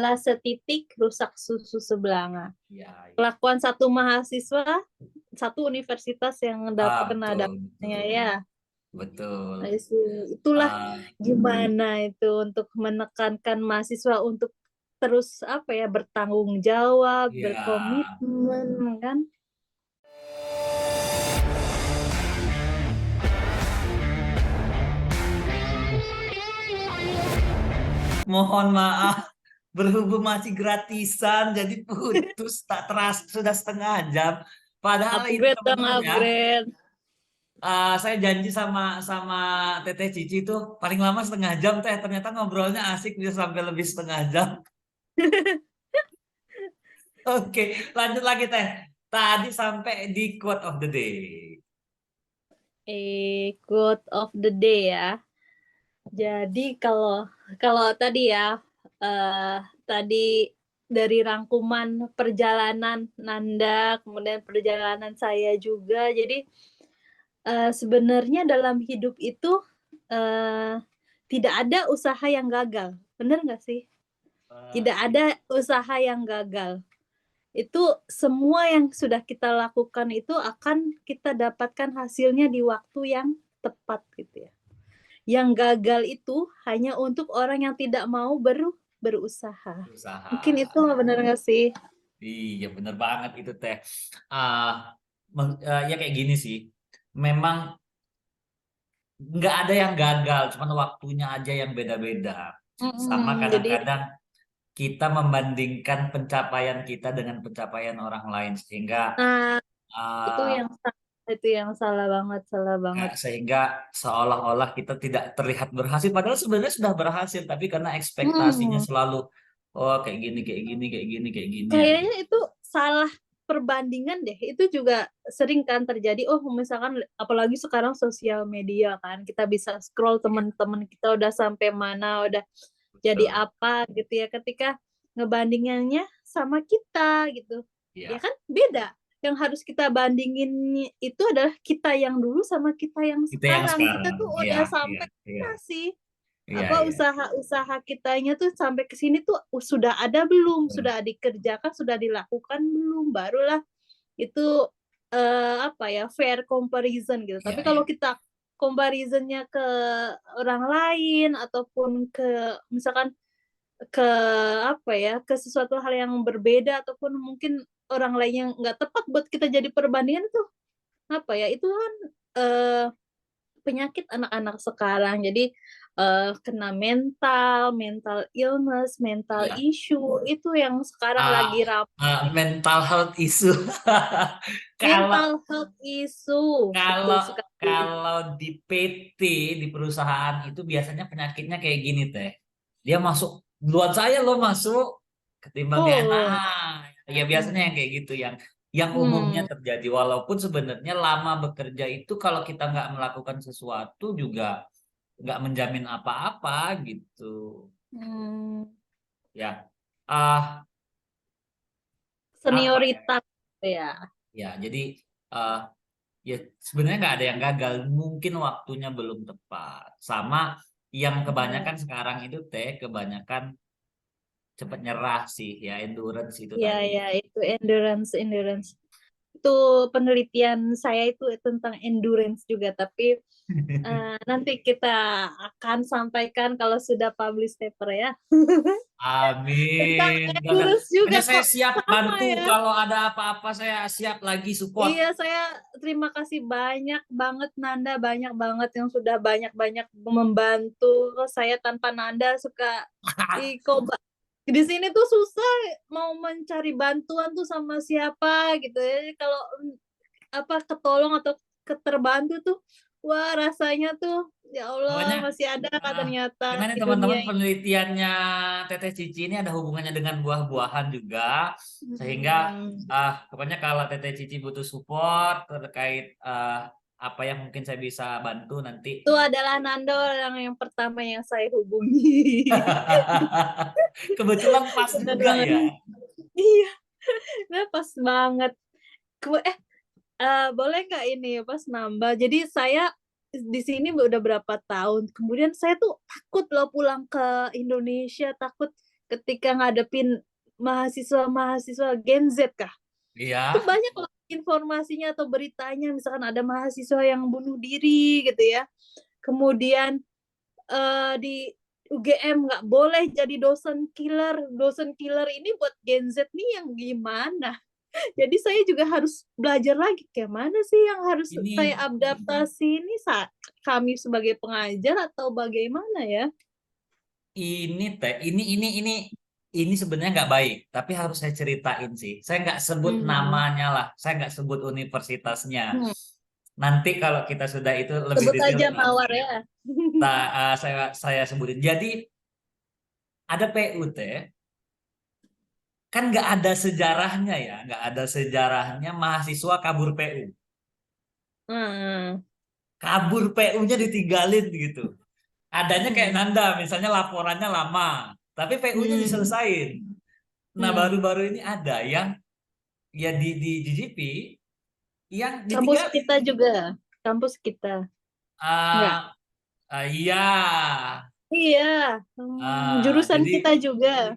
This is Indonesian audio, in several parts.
Salah setitik rusak susu sebelanga. Iya, iya. Kelakuan satu mahasiswa, satu universitas yang kena Betul, dampaknya betul, ya. betul. Itulah Ah, gimana itu untuk menekankan mahasiswa untuk terus apa ya bertanggung jawab, iya. berkomitmen kan. Mohon maaf, berhubung masih gratisan, jadi putus tak terasa sudah setengah jam. Padahal itu Upgrade dong, sebenarnya upgrade. saya janji sama sama Teteh Cici itu paling lama setengah jam Teh. Ternyata ngobrolnya asik bisa sampai lebih setengah jam. Oke, lanjut lagi Teh. Tadi sampai di quote of the day. Quote of the day ya. Jadi kalau kalau tadi ya, tadi dari rangkuman perjalanan Nanda, kemudian perjalanan saya juga. Jadi, sebenarnya dalam hidup itu, eee, tidak ada usaha yang gagal, bener nggak sih? Tidak Iya, ada usaha yang gagal. Itu semua yang sudah kita lakukan itu akan kita dapatkan hasilnya di waktu yang tepat gitu ya. Yang gagal itu hanya untuk orang yang tidak mau berusaha. Mungkin usaha. itu benar nggak sih? Iya, bener banget itu Teh. Ah, ya kayak gini sih. Memang nggak ada yang gagal, cuman waktunya aja yang beda-beda. Sama Mhm, jadi kadang-kadang kita membandingkan pencapaian kita dengan pencapaian orang lain nah, itu uh, yang itu yang salah banget salah banget. sehingga seolah-olah kita tidak terlihat berhasil, padahal sebenarnya sudah berhasil, tapi karena ekspektasinya Mhm, selalu oh kayak gini kayak gini kayak gini kayak gini ya. kayaknya itu salah perbandingan deh, itu juga sering kan terjadi, oh misalkan apalagi sekarang sosial media kan, kita bisa scroll teman-teman kita udah sampai mana, udah jadi Betul. apa gitu ya, ketika ngebandingannya sama kita gitu, ya Iya, kan beda. Yang harus kita bandingin itu adalah kita yang dulu sama kita yang kita yang sekarang. Kita sekarang. tuh Iya, udah iya, sampai iya, mana sih? iya, Apa iya. usaha-usaha kitanya tuh sampai ke sini tuh sudah ada belum? Sudah dikerjakan, sudah dilakukan belum? Barulah itu apa ya, fair comparison gitu. Iya, Tapi iya. kalau kita comparison-nya ke orang lain ataupun ke misalkan ke apa ya, ke sesuatu hal yang berbeda ataupun mungkin orang lain yang nggak tepat buat kita jadi perbandingan itu, apa ya, itu kan, eee, penyakit anak-anak sekarang. Jadi, kena mental illness, mental Iya. issue, itu yang sekarang Ah, lagi mental health issue. Kalau mental health issue, betul kalau sekali. kalau di PT di perusahaan itu biasanya penyakitnya kayak gini Teh. Dia masuk duluan saya lo masuk ketimbang dia. Oh, Nah, ya biasanya yang kayak gitu yang umumnya hmm, terjadi. Walaupun sebenarnya lama bekerja itu kalau kita nggak melakukan sesuatu juga nggak menjamin apa-apa gitu. mmm, Ya, ah apa ya? senioritas ya. Ya, jadi eh, ya sebenarnya nggak ada yang gagal, mungkin waktunya belum tepat. Sama yang Iya. kebanyakan sekarang itu Teh, kebanyakan cepat nyerah sih, ya endurance itu Iya tadi. iya, itu endurance endurance. Itu penelitian saya itu tentang endurance juga, tapi, nanti kita akan sampaikan kalau sudah publish paper ya. Tentang Amin. endurance juga Pokoknya saya kok, siap sama bantu ya. kalau ada apa-apa saya siap lagi support. Iya, saya terima kasih banyak banget Nanda, banyak banget yang sudah banyak-banyak membantu saya. Tanpa Nanda suka kok di sini tuh susah mau mencari bantuan tuh sama siapa gitu ya. Jadi kalau, apa, ketolong atau terbantu tuh, wah rasanya tuh, ya Pokoknya Allah masih ada Kak ah, ternyata karena ini di dunia teman-teman ini. penelitiannya Teteh Cici ini ada hubungannya dengan buah-buahan juga, sehingga Mhm. pokoknya kalau Teteh Cici butuh support terkait apa yang mungkin saya bisa bantu nanti. Itu adalah Nando yang pertama yang saya hubungi. Kebetulan pas Bener juga banget. ya. Iya, nah pas banget. Eh, boleh nggak ini Mas nambah? Jadi saya di sini udah berapa tahun, kemudian saya tuh takut loh pulang ke Indonesia, takut ketika ngadepin mahasiswa-mahasiswa Gen Z kah? Itu Iya, banyak loh informasinya atau beritanya, misalkan ada mahasiswa yang bunuh diri gitu ya. Kemudian di UGM nggak boleh jadi dosen killer. Dosen killer ini buat Gen Z nih yang gimana? Jadi saya juga harus belajar lagi kayak mana sih yang harus saya ini adaptasi ini saat kami sebagai pengajar atau bagaimana ya? teh, ini sebenarnya nggak baik, tapi harus saya ceritain sih. Saya nggak sebut Hmm. namanya lah, saya nggak sebut universitasnya. Hmm. Nanti kalau kita sudah itu lebih Sebut detail, aja Mawar ya. saya sebutin. Jadi ada PU teh, kan nggak ada sejarahnya ya, nggak ada sejarahnya mahasiswa kabur PU. Hmm. Kabur PU-nya ditinggalin gitu. Adanya kayak Hmm. Nanda, misalnya laporannya lama, tapi PU-nya Hmm. diselesain. Nah, Hmm. baru-baru ini ada yang ya di GGP yang Kampus ditinggalin. kita juga. Kampus kita. Enggak. Ah, iya. Iya. Jurusan Jadi kita juga.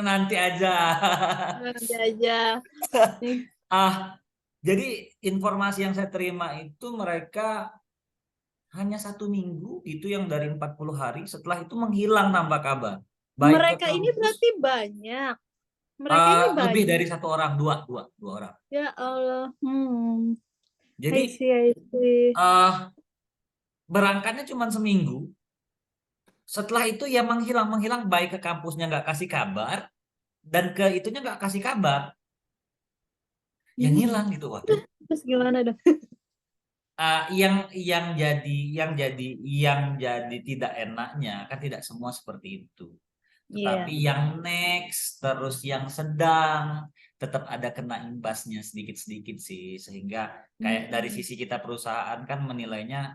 nanti aja. Nanti aja. Nih. Ah, jadi informasi yang saya terima itu mereka hanya 1 minggu itu yang dari 40 hari setelah itu menghilang tanpa kabar. Baik ke Mereka ini kampus, berarti banyak. Mereka ini lebih banyak. dari 1 orang, dua orang. Ya Allah. I Jadi see, I see. berangkatnya cuma seminggu. Setelah itu ya menghilang baik ke kampusnya nggak kasih kabar dan ke itunya nggak kasih kabar, yang Hmm. hilang gitu. Waduh. Terus gimana dong? Yang jadi tidak enaknya kan tidak semua seperti itu. Tetapi Iya. yang next terus yang sedang tetap ada kena imbasnya sedikit-sedikit sih, sehingga kayak dari Hmm. sisi kita perusahaan kan menilainya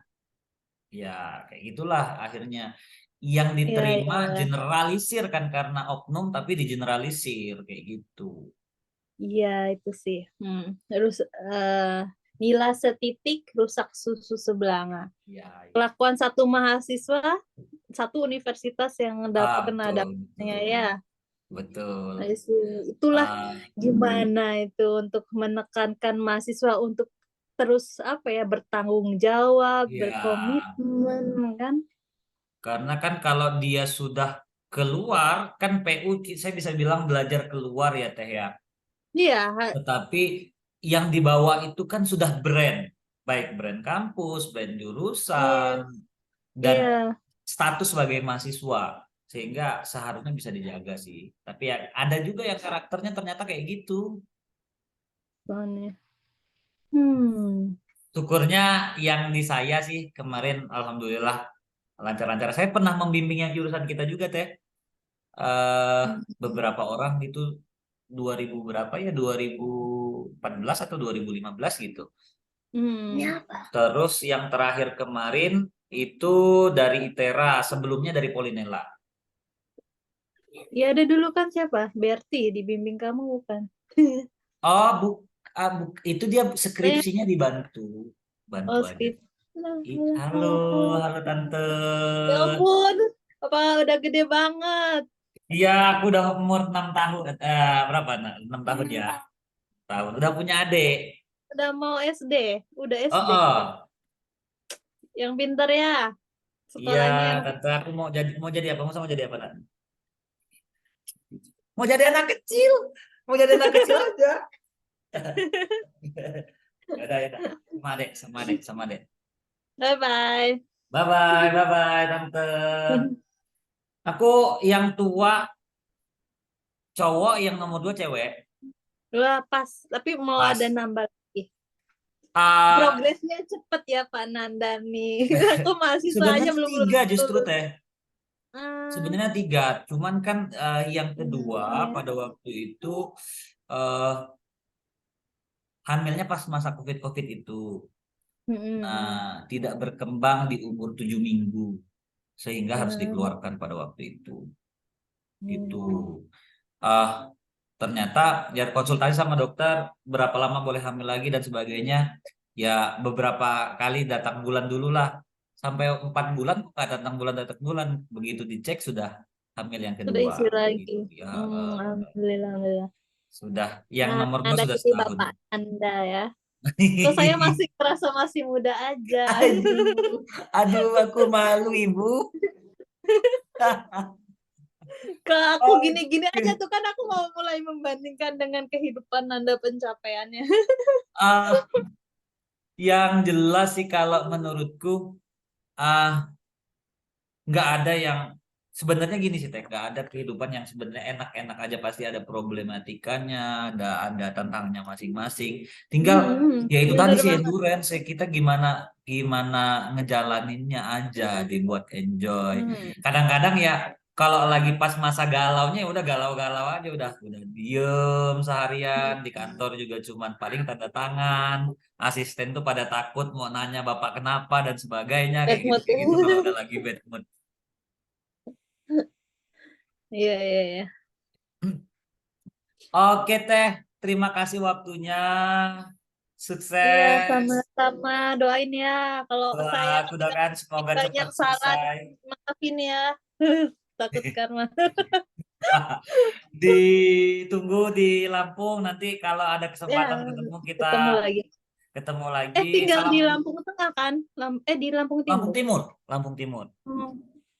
ya kayak gitulah akhirnya. Yang Iya, diterima iya. generalisir kan karena oknum tapi digeneralisir kayak gitu. Iya, itu sih. Terus nilai setitik rusak susu sebelanga. Ya, ya. Kelakuan satu mahasiswa, satu universitas yang kena Betul, dampaknya betul, ya. betul. I see. Itulah Ah, gimana itu untuk menekankan mahasiswa untuk terus apa ya bertanggung jawab, ya, berkomitmen kan? karena kan kalau dia sudah keluar, kan PU saya bisa bilang belajar keluar ya Teh ya. Iya, Tetapi yang dibawa itu kan sudah brand, baik brand kampus, brand iya, jurusan, dan iya. status sebagai mahasiswa, sehingga seharusnya bisa dijaga sih. Tapi ya, ada juga yang karakternya ternyata kayak gitu. Soalnya. Hmm. Syukurnya yang di saya sih kemarin, alhamdulillah lancar-lancar. Saya pernah membimbing yang jurusan kita juga Teh. Beberapa orang itu 2000 berapa ya, 2014 atau 2015 gitu. Hmm. Terus yang terakhir kemarin itu dari ITERA, sebelumnya dari Polinela. Ya ada dulu kan siapa? Berti dibimbing kamu bukan? Oh, itu dia Saya skripsinya dibantu, bantu aja. skrip. Halo, halo Tante. Ya ampun, apa udah gede banget. Iya, aku udah umur 6 tahun. Berapa? 6 tahun ya. Tahun. Udah punya adik. Udah mau SD, udah Oh, SD. oh. Yang pintar ya, Iya, sekolahnya yang Tante, aku mau jadi apa? Mau jadi apa, Tante? Mau jadi anak kecil. Mau jadi anak kecil aja. Ya udah, ya udah. Sama adek, sama adek, sama adek. bye bye. Bye bye, bye bye, Tante. Aku yang tua cowok, yang nomor 2 cewek. Wah, pas, tapi mau ada Pas. nambah lagi. Ah, Progresnya cepet ya Pak Nanda nih. Aku mahasiswa aja sebenarnya belum 3 lulus justru lulus. Teh. Ah, Sebenarnya 3, cuman kan yang kedua ya. pada waktu itu eh, hamilnya pas masa COVID-COVID itu. Mm-mm. Nah, tidak berkembang di umur 7 minggu sehingga harus Hmm. dikeluarkan pada waktu itu. Gitu. Hmm. Ah, ternyata ya konsultasi sama dokter berapa lama boleh hamil lagi dan sebagainya. Ya beberapa kali datang bulan dulu lah. Sampai 4 bulan kok nggak datang bulan. Begitu dicek sudah hamil yang Sudah kedua isi lagi. gitu ya. Alhamdulillah, alhamdulillah. Sudah yang Nah, nomor 2 ada sudah jadi setahun. bapak Anda ya. Kok saya masih merasa masih muda aja. Aduh, aduh, aku malu Ibu. Kalau aku gini-gini aja Oke. tuh kan aku mau mulai membandingkan dengan kehidupan Anda pencapaiannya. Ah, yang jelas sih kalau menurutku, ah nggak ada yang sebenarnya gini sih Teh, nggak ada kehidupan yang sebenarnya enak-enak aja, pasti ada problematikanya, ada tantangannya masing-masing. Tinggal ya itu tadi Bener sih banget. endurance ya, kita gimana gimana ngejalaninnya aja, dibuat enjoy. Hmm. Kadang-kadang ya kalau lagi pas masa galaunya ya udah galau-galau aja, udah diem seharian di kantor juga cuman paling tanda tangan, asisten tuh pada takut mau nanya bapak kenapa dan sebagainya, Bad mood. kayak gitu kalau udah lagi bad mood. Iya, iya, iya. Oke Teh, terima kasih waktunya. Iya, Sukses. sama-sama. Doain ya. Kalau Doa saya aku ngasih doakan semoga banyak cepat saran, selesai. maafin ya. Takut karma. Ditunggu di Lampung, nanti kalau ada Ya, kesempatan ketemu kita ketemu lagi. ketemu lagi. Tinggal Salam di Lampung Tengah kan? Di Lampung Lampung Timur. Timur, Lampung Timur, Hmm.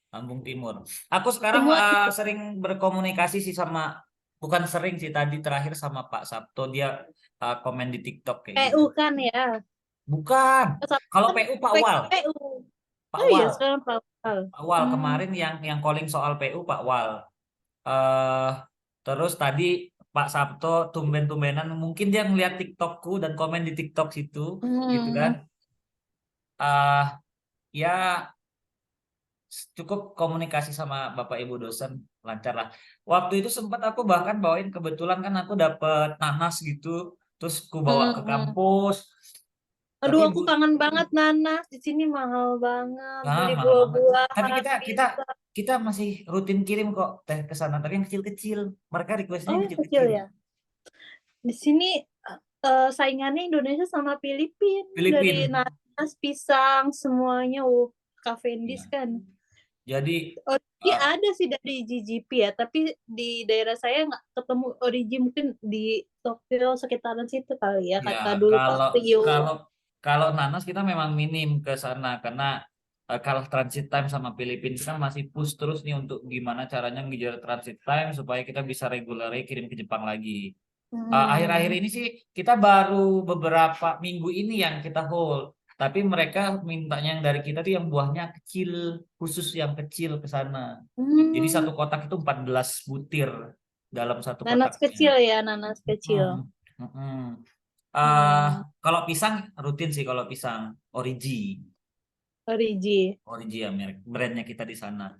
Lampung Timur. Aku sekarang Semua sering berkomunikasi sih sama, bukan sering sih, tadi terakhir sama Pak Sabto, dia komen di TikTok kayak PU gitu. kan ya. Bukan. Satu Kalau kan PU Pak Wal. PU. Pak Oh iya, Wal. sekarang Pak. Pak Wal Hmm. kemarin yang calling soal PU Pak Wal. eh Terus tadi Pak Sabto tumben-tumbenan mungkin dia ngeliat TikTokku dan komen di TikTok situ gitu kan. Hmm. eh Ya cukup komunikasi sama Bapak Ibu dosen lancar lah. Waktu itu sempat aku bahkan bawain, kebetulan kan aku dapet nanas gitu, terus aku bawa ke Hmm. kampus. Tapi Aduh, aku Bu, kangen banget nanas. Di sini mahal banget beli mahal banget. Tapi buah-buahan, kita kita bisa. kita masih rutin kirim kok teh ke sana, tapi yang kecil-kecil. Mereka requestnya Oh, yang yang kecil kecil-kecil. ya. Di sini saingannya Indonesia sama Filipina dari Filipin. nanas, pisang, semuanya. Cavendish Iya. kan. Jadi Origi eh, ada sih dari GGP ya, tapi di daerah saya nggak ketemu Origi, mungkin di Tokyo sekitaran situ kali ya, ya kata dulu Pak kalau Rio. kalau kalau nanas kita memang minim ke sana karena kalau transit time sama Filipina kan masih push terus nih untuk gimana caranya ngejar transit time supaya kita bisa regularly kirim ke Jepang lagi. Akhir-akhir Hmm. ini sih kita baru beberapa minggu ini yang kita hold. Tapi mereka mintanya yang dari kita tuh yang buahnya kecil, khusus yang kecil ke sana. Jadi Hmm. satu kotak itu 14 butir dalam satu Nanas kotaknya. kecil ya, nanas kecil. Mm, mm. Eh, Hmm. Kalau pisang rutin sih, kalau pisang Origi, Origi. Origi ya merek brandnya kita di sana.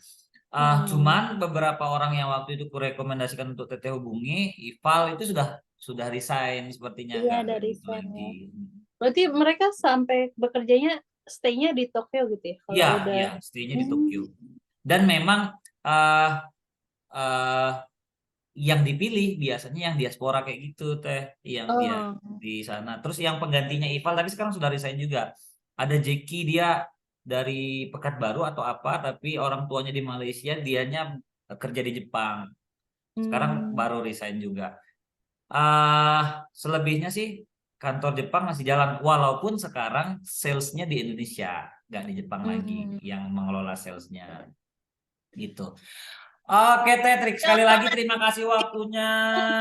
Hmm. Cuman beberapa orang yang waktu itu kurekomendasikan untuk teteh hubungi, Ival itu sudah resign sepertinya, Iya, nggak dari gitu sana lagi. ya. Berarti mereka sampai bekerjanya stay-nya di Tokyo gitu ya, kalau Iya, udah. iya, stay-nya di Tokyo. Hmm. Dan memang eh eh, yang dipilih biasanya yang diaspora kayak gitu teh, yang dia Oh. di sana. Terus yang penggantinya Ival tapi sekarang sudah resign juga. Ada Jeki, dia dari Pekanbaru atau apa, tapi orang tuanya di Malaysia, dianya kerja di Jepang. Sekarang Hmm. baru resign juga. ah Selebihnya sih kantor Jepang masih jalan, walaupun sekarang salesnya di Indonesia, nggak di Jepang lagi Hmm. yang mengelola salesnya gitu. Oke, Tetrik, Ya, sekali lagi terima kasih waktunya.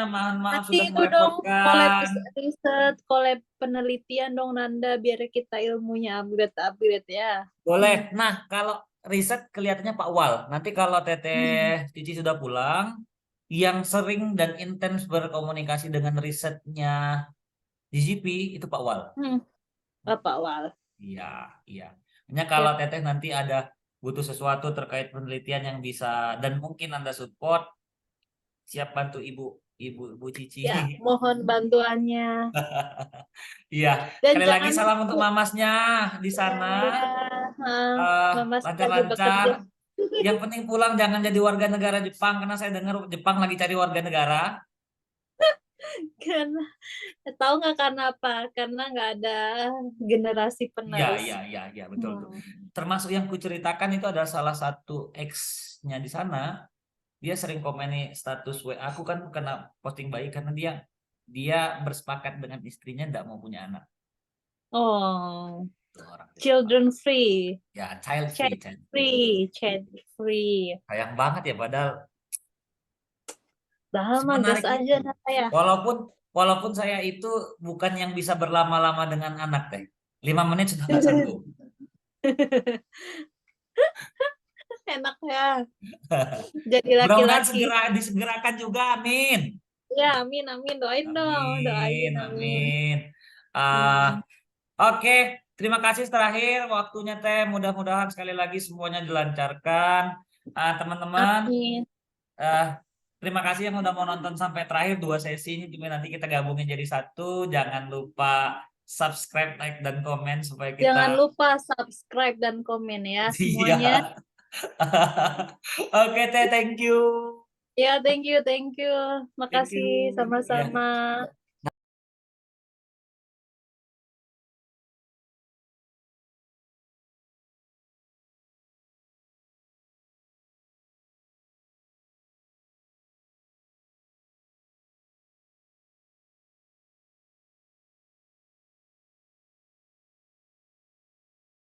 Mohon maaf nanti sudah itu dong collab merepotkan. riset, collab penelitian dong Nanda, biar kita ilmunya upgrade ya. Boleh. Hmm. Nah, kalau riset kelihatannya Pak Wal. Nanti kalau Teteh Cici sudah pulang, yang sering dan intens berkomunikasi dengan risetnya GGP itu Pak Wal. Hmm. Bapak Wal. Iya, iya. Hanya kalau Siap. Teteh nanti ada butuh sesuatu terkait penelitian yang bisa dan mungkin Anda support, siap bantu Ibu Cici. Ya, mohon bantuannya. Iya, Dan sekali lagi jangan salam untuk mamasnya di sana. ya, Mama lagi Lancar-lancar. bekerja. Yang penting pulang jangan jadi warga negara Jepang karena saya dengar Jepang lagi cari warga negara. Karena tahu nggak karena apa? Karena nggak ada generasi Iya, penerus. iya, iya, iya, betul tuh. Hmm. Termasuk yang kuceritakan itu adalah salah satu ex-nya di sana. dia sering komeni status WA aku kan kena posting bayi karena dia bersepakat dengan istrinya tidak mau punya anak. Oh, Tuh, orang dia sepakat. children free, Ya, child child free, child free. free, child free. Sayang banget ya, padahal Bahal mah gas semenarik aja itu. saya. Walaupun saya itu bukan yang bisa berlama-lama dengan anak teh. 5 menit sudah nggak sanggup. Enak ya, jadi Mudah-mudahan laki-laki. segera disegerakan juga, amin. Ya, amin, amin. Doain dong, Amin, doain, amin. amin. Ah, Hmm. Oke, terima kasih terakhir waktunya Teh. Mudah-mudahan sekali lagi semuanya dilancarkan. Teman-teman, Amin. terima kasih yang udah mau nonton sampai terakhir 2 sesi ini. Cuma nanti kita gabungin jadi satu. Jangan lupa subscribe, like, dan komen supaya Jangan kita lupa subscribe dan komen ya semuanya. iya. Oke Teh, thank you. Ya, thank you, thank you. Thank Makasih, you. Ya. sama-sama.